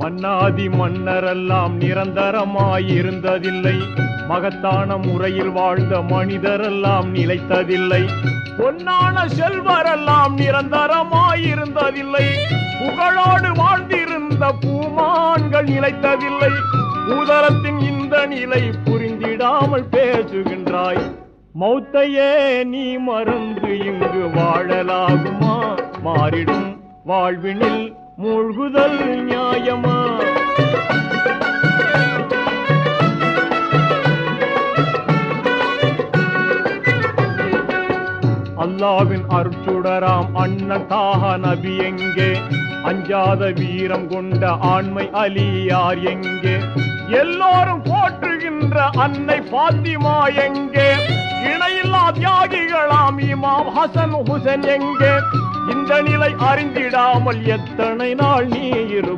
மன்னாதி மன்னரெல்லாம் நிரந்தரமாயிருந்ததில்லை, மகத்தான முறையில் வாழ்ந்த மனிதரெல்லாம் நிலைத்ததில்லை. பொன்னான செல்வரெல்லாம் நிரந்தரமாயிருந்ததில்லை, புகழோடு வாழ்ந்திருந்த பூமான்கள் நிலைத்ததில்லை. உதரத்தின் இந்த நிலை புரிந்திடாமல் பேசுகின்றாய். மௌத்தையே நீ மறந்து இங்கு வாழலாகுமா? மாறிடும் வாழ்வினில் மூழ்குதல் நியாயமா? அல்லாவின் அருட்சுடராம் அண்ணன் தாஹா நபி எங்கே? அஞ்சாத வீரம் கொண்ட ஆண்மை அலி யார் எங்கே? எல்லோரும் போற்றுகின்ற அன்னை பாத்திமா எங்கே? இணையில்லா தியாகிகளாம் இமாம் ஹசன் ஹுசைன் எங்கே? இந்த நிலை அறிந்திடாமல் எத்தனை நாள் நீ இருப்பாய்?